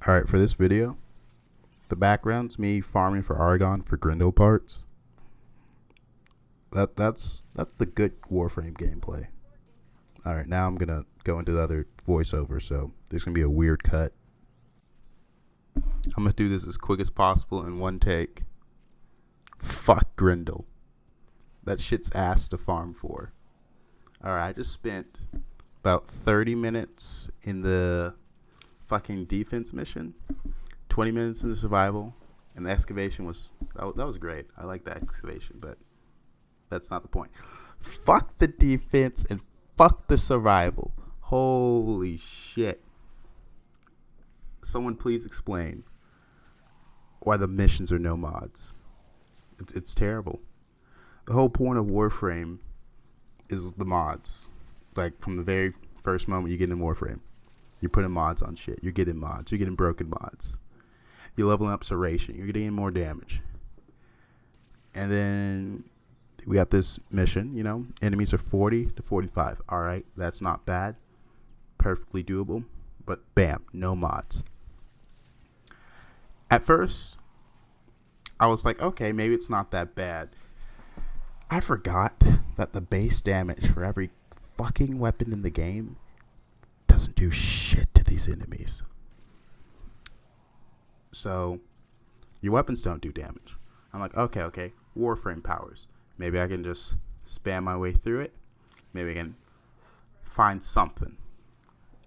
Alright, for this video, the background's me farming for Argon for Grendel parts. That's the good warframe gameplay. Alright, now I'm gonna go into the other voiceover, so there's gonna be a weird cut. I'm gonna do this as quick as possible in one take. Fuck Grendel. That shit's ass to farm for. Alright, I just spent about 30 minutes in the fucking defense mission, 20 minutes in the survival, and the excavation was that was great. I like that excavation, but that's not the point. Fuck the defense and fuck the survival. Holy shit. Someone please explain why the missions are no mods. It's terrible. The whole point of Warframe is the mods. Like, from the very first moment you get in Warframe, you're putting mods on shit. You're getting mods. You're getting broken mods. You're leveling up Serration. You're getting more damage. And then we got this mission, you know, enemies are 40 to 45. Alright, that's not bad. Perfectly doable. But bam, no mods. At first, I was like, okay, maybe it's not that bad. I forgot that the base damage for every fucking weapon in the game doesn't do shit to these enemies. So, your weapons don't do damage. I'm like, okay, Warframe powers. Maybe I can just spam my way through it. Maybe I can find something.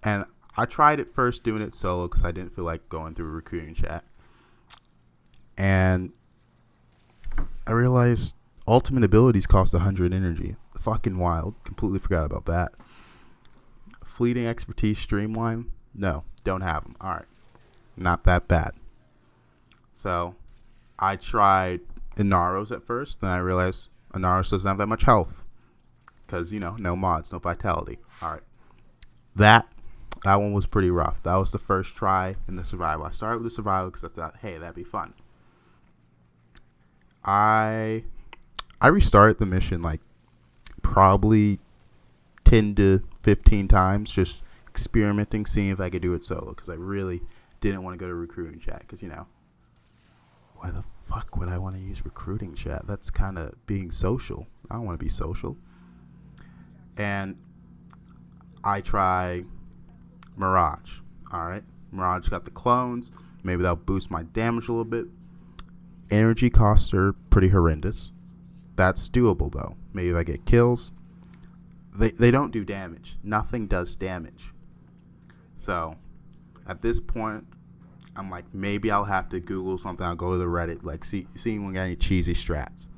And I tried at first doing it solo because I didn't feel like going through a recruiting chat. And I realized ultimate abilities cost 100 energy. Fucking wild. Completely forgot about that. Fleeting expertise streamline? No, don't have them. Alright. Not that bad. So, I tried Inaros at first. Then I realized Inaros doesn't have that much health. Because, you know, no mods, no vitality. Alright. That one was pretty rough. That was the first try in the survival. I started with the survival because I thought, hey, that'd be fun. I restarted the mission like probably 10 to 15 times, just experimenting, seeing if I could do it solo, because I really didn't want to go to recruiting chat, because, you know, why the fuck would I want to use recruiting chat? That's kind of being social. I don't want to be social. And I try Mirage. Alright, Mirage got the clones. Maybe that'll boost my damage a little bit. Energy costs are pretty horrendous. That's doable though. Maybe if I get kills. They don't do damage. Nothing does damage. So at this point, I'm like, maybe I'll have to Google something. I'll go to the Reddit, like seeing when got any cheesy strats.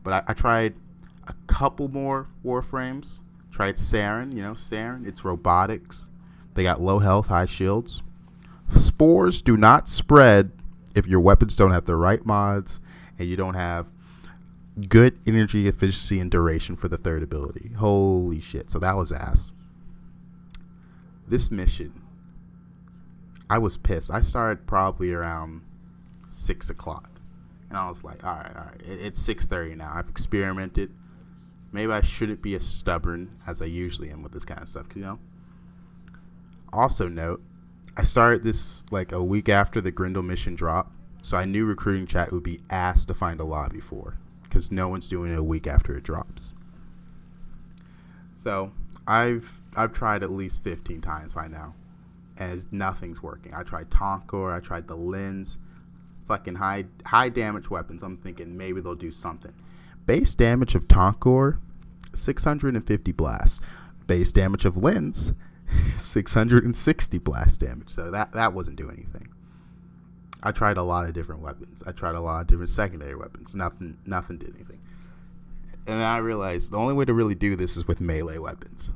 But I tried a couple more Warframes. Tried Saren. You know, Saren. It's robotics. They got low health, high shields. Spores do not spread if your weapons don't have the right mods and you don't have good energy efficiency and duration for the third ability. Holy shit. So that was ass. This mission, I was pissed. I started probably around 6 o'clock. And I was like, alright. It's 6:30 now. I've experimented. Maybe I shouldn't be as stubborn as I usually am with this kind of stuff. 'Cause, you know. Also note, I started this like a week after the Grendel mission dropped. So I knew recruiting chat would be asked to find a lobby for, because no one's doing it a week after it drops. So I've tried at least 15 times by now, and nothing's working. I tried Tonkor, I tried the lens, fucking high damage weapons. I'm thinking maybe they'll do something. Base damage of Tonkor, 650 blasts. Base damage of lens, 660 blast damage. So that wasn't doing anything. I tried a lot of different weapons. I tried a lot of different secondary weapons. Nothing did anything. And then I realized the only way to really do this is with melee weapons.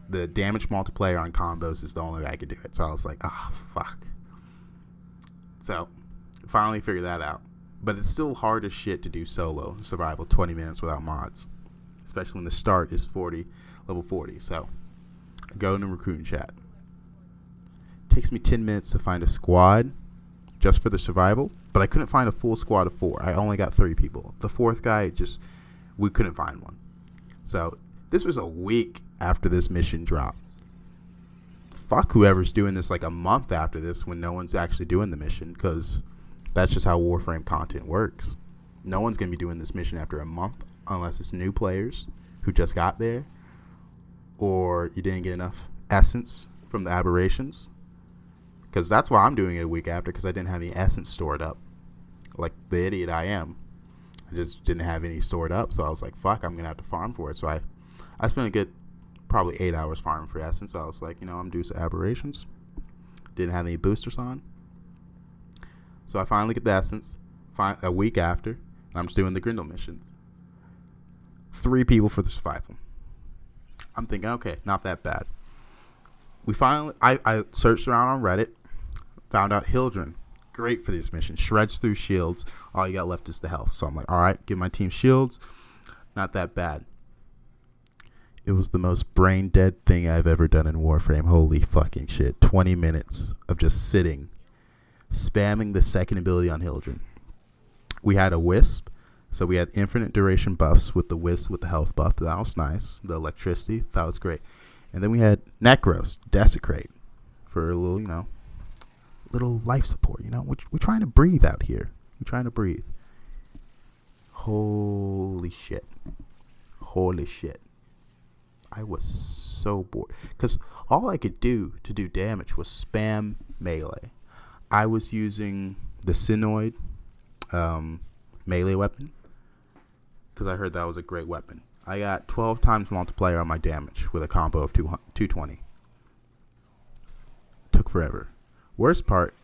The damage multiplier on combos is the only way I could do it. So I was like, fuck. So, finally figured that out. But it's still hard as shit to do solo survival 20 minutes without mods. Especially when the start is level 40. So, I go into recruiting chat. It takes me 10 minutes to find a squad just for the survival, but I couldn't find a full squad of 4. I only got 3 people. The 4th guy, we couldn't find one. So this was a week after this mission dropped. fuck whoever's doing this like a month after this when no one's actually doing the mission, because that's just how Warframe content works. No one's going to be doing this mission after a month unless it's new players who just got there, or you didn't get enough essence from the aberrations. Because that's why I'm doing it a week after, because I didn't have any essence stored up. Like the idiot I am. I just didn't have any stored up, so I was like, fuck, I'm going to have to farm for it. So I spent a good probably 8 hours farming for essence. I was like, I'm due to aberrations. Didn't have any boosters on. So I finally get the essence a week after, and I'm just doing the Grendel missions. 3 people for the survival. I'm thinking, okay, not that bad. I searched around on Reddit, found out Hildren, great for this mission. Shreds through shields. All you got left is the health. So I'm like, all right, give my team shields. Not that bad. It was the most brain dead thing I've ever done in Warframe. Holy fucking shit. 20 minutes of just sitting, spamming the second ability on Hildren. We had a Wisp, so we had infinite duration buffs with the Wisp with the health buff. That was nice. The electricity, that was great. And then we had Necros, Desecrate, for a little, little life support. We're trying to breathe out here. We're trying to breathe. Holy shit. I was so bored. Because all I could do to do damage was spam melee. I was using the Synoid melee weapon, because I heard that was a great weapon. I got 12 times multiplier on my damage with a combo of 220. Took forever. Worst part,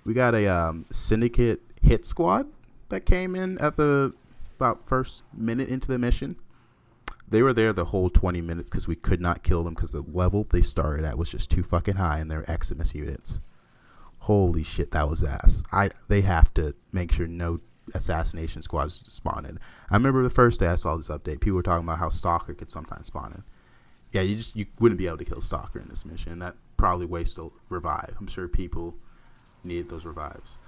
we got a syndicate hit squad that came in at the about first minute into the mission. They were there the whole 20 minutes because we could not kill them because the level they started at was just too fucking high and they're Eximus units. Holy shit, that was ass. They have to make sure no assassination squads spawn in. I remember the first day I saw this update, people were talking about how Stalker could sometimes spawn in. Yeah, you wouldn't be able to kill Stalker in this mission. That probably wastes a revive. I'm sure people needed those revives.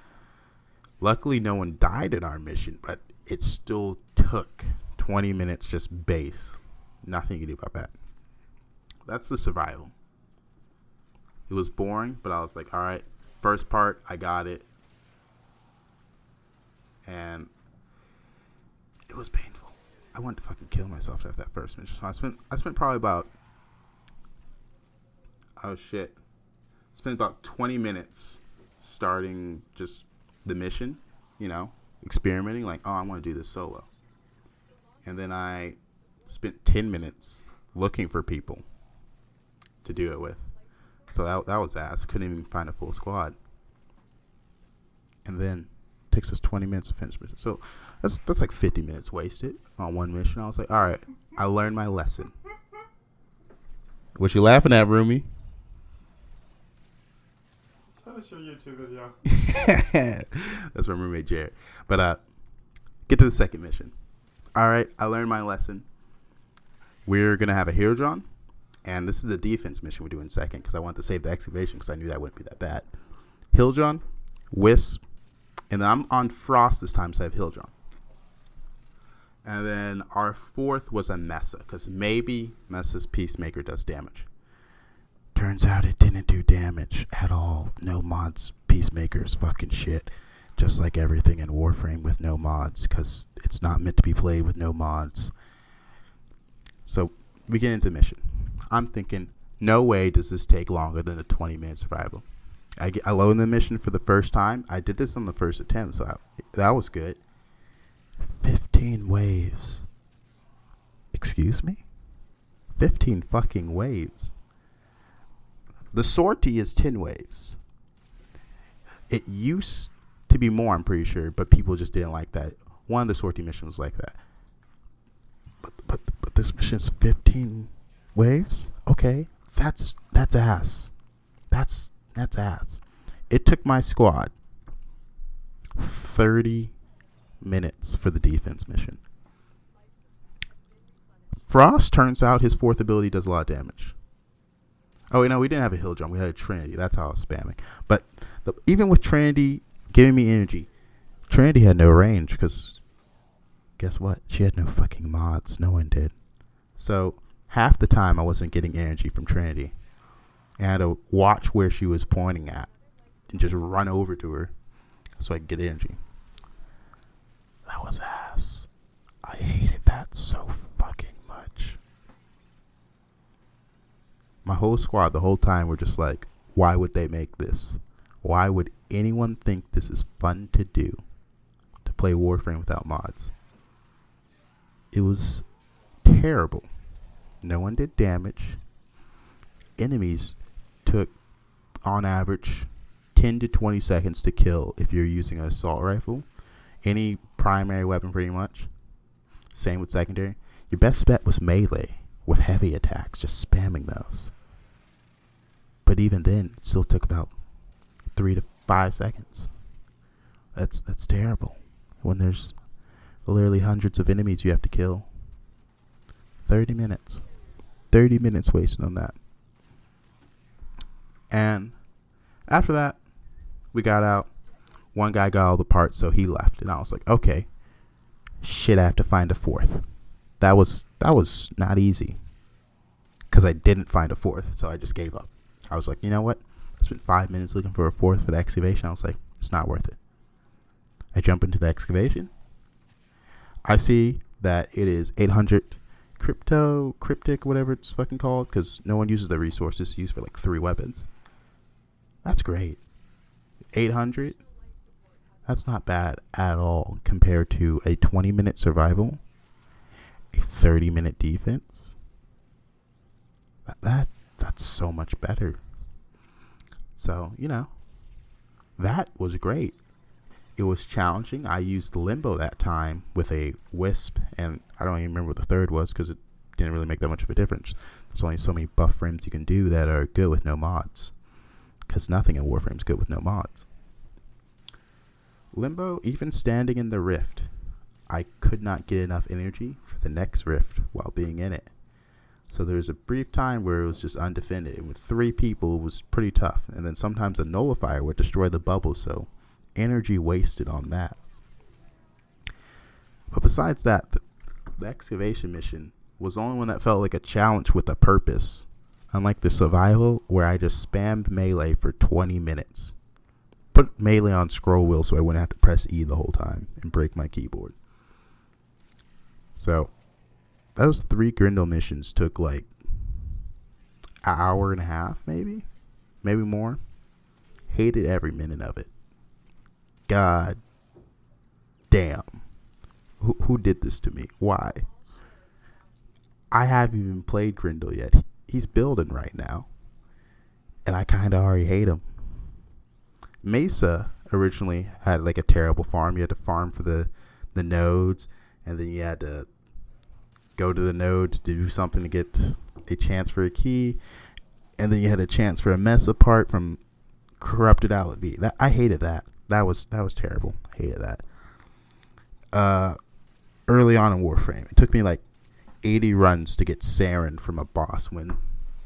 Luckily, no one died in our mission, but it still took 20 minutes just base. Nothing you can do about that. That's the survival. It was boring, but I was like, all right, first part, I got it. And it was painful. I wanted to fucking kill myself after that first mission. So I spent probably about spent about 20 minutes starting just the mission, experimenting, like, oh, I want to do this solo. And then I spent 10 minutes looking for people to do it with. So that was ass. Couldn't even find a full squad. And then it takes us 20 minutes to finish mission. So that's like 50 minutes wasted on one mission. I was like, all right, I learned my lesson. What you laughing at, Rumi? Finish your YouTube video. That's my roommate Jared. But get to the second mission. All right, I learned my lesson. We're gonna have a hero drawn, and this is the defense mission we're doing second because I wanted to save the excavation because I knew that wouldn't be that bad. Hildron, Wisp, and then I'm on Frost this time, so I have Hildron. And then our fourth was a Mesa, because maybe Mesa's Peacemaker does damage. Turns out it didn't do damage at all. No mods. Peacemaker's fucking shit. Just like everything in Warframe with no mods, because it's not meant to be played with no mods. So we get into the mission. I'm thinking, no way does this take longer than a 20-minute survival. I load the mission for the first time. I did this on the first attempt, so that was good. 15 waves. Excuse me? 15 fucking waves. The sortie is 10 waves. It used to be more, I'm pretty sure, but people just didn't like that. One of the sortie missions was like that. But this mission's 15 waves? Okay. That's ass. That's ass. It took my squad 30 minutes for the defense mission. Frost, turns out his fourth ability does a lot of damage. Oh, no, we didn't have a hill drum. We had a Trinity. That's how I was spamming. But even with Trinity giving me energy, Trinity had no range because guess what? She had no fucking mods. No one did. So half the time I wasn't getting energy from Trinity. and I had to watch where she was pointing at and just run over to her so I could get energy. That was ass. I hated that so fucking much. My whole squad the whole time were just like, why would they make this? Why would anyone think this is fun to do? To play Warframe without mods. It was terrible. No one did damage. Enemies took, on average, 10 to 20 seconds to kill if you're using an assault rifle. Any primary weapon pretty much. Same with secondary. Your best bet was melee with heavy attacks, just spamming those. But even then, it still took about 3 to 5 seconds. That's terrible. When there's literally hundreds of enemies you have to kill. 30 minutes. 30 minutes wasted on that. And after that, we got out. One guy got all the parts, so he left. And I was like, okay, shit, I have to find a fourth. That was not easy. Because I didn't find a fourth, so I just gave up. I was like, you know what? I spent 5 minutes looking for a fourth for the excavation. I was like, it's not worth it. I jump into the excavation. I see that it is 800 cryptic, whatever it's fucking called, because no one uses the resources used for like 3 weapons. That's great. 800? That's not bad at all compared to a 20-minute survival, a 30-minute defense. That's so much better. So, that was great. It was challenging. I used Limbo that time with a Wisp, and I don't even remember what the third was because it didn't really make that much of a difference. There's only so many buff frames you can do that are good with no mods, because nothing in Warframe is good with no mods. Limbo, even standing in the rift, I could not get enough energy for the next rift while being in it. So there was a brief time where it was just undefended, and with 3 people it was pretty tough. And then sometimes a nullifier would destroy the bubble, so energy wasted on that. But besides that, the excavation mission was the only one that felt like a challenge with a purpose. Unlike the survival, where I just spammed melee for 20 minutes. Put melee on scroll wheel so I wouldn't have to press E the whole time and break my keyboard. So those 3 Grendel missions took like an hour and a half, maybe more. Hated every minute of it. God damn. Who did this to me? Why? I haven't even played Grendel yet. He's building right now, and I kind of already hate him. Mesa originally had like a terrible farm. You had to farm for the nodes, and then you had to go to the node to do something to get a chance for a key, and then you had a chance for a Mesa part from corrupted Outlet V. I hated that. That was terrible. Hated that. Early on in Warframe, it took me like 80 runs to get Saren from a boss when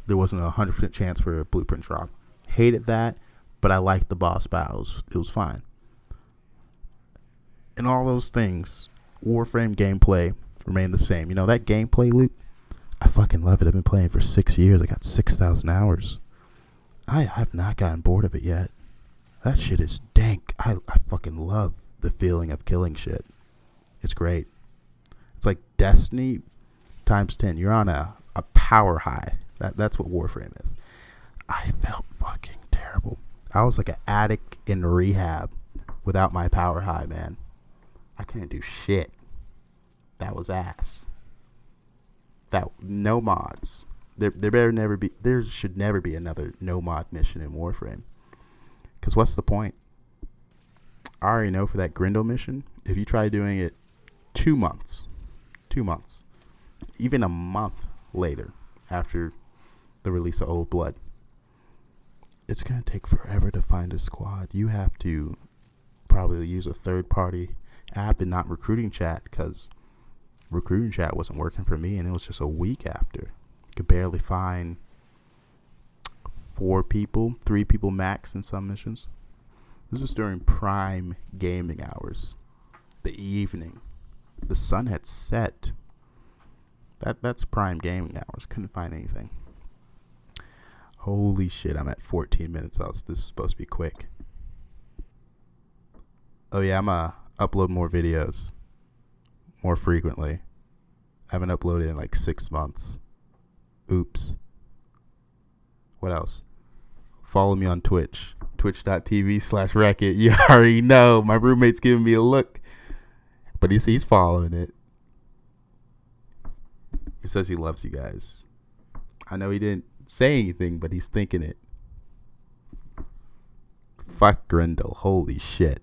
there wasn't a 100% chance for a blueprint drop. Hated that, but I liked the boss battles. It was fine. And all those things, Warframe gameplay remained the same. That gameplay loop, I fucking love it. I've been playing for 6 years. I got 6,000 hours. I have not gotten bored of it yet. That shit is dank. I fucking love the feeling of killing shit. It's great. It's like Destiny times 10. You're on a power high. That's what Warframe is. I felt fucking terrible. I was like an addict in rehab without my power high, man. I couldn't do shit. That was ass. No mods. There should never be another no mod mission in Warframe. Because what's the point? I already know for that Grendel mission, if you try doing it 2 months, even a month later after the release of Old Blood, it's going to take forever to find a squad. You have to probably use a third-party app and not recruiting chat, because recruiting chat wasn't working for me, and it was just a week after. Could barely find 4 people, 3 people max in some missions. This was during prime gaming hours. The evening. The sun had set. That's prime gaming hours. Couldn't find anything. Holy shit, I'm at 14 minutes. This is supposed to be quick. Oh yeah, I'm upload more videos more frequently. I haven't uploaded in like 6 months. Oops. What else? Follow me on Twitch. Twitch.tv/Rechot. You already know. My roommate's giving me a look. But he's following it. He says he loves you guys. I know he didn't say anything, but he's thinking it. Fuck Grendel. Holy shit.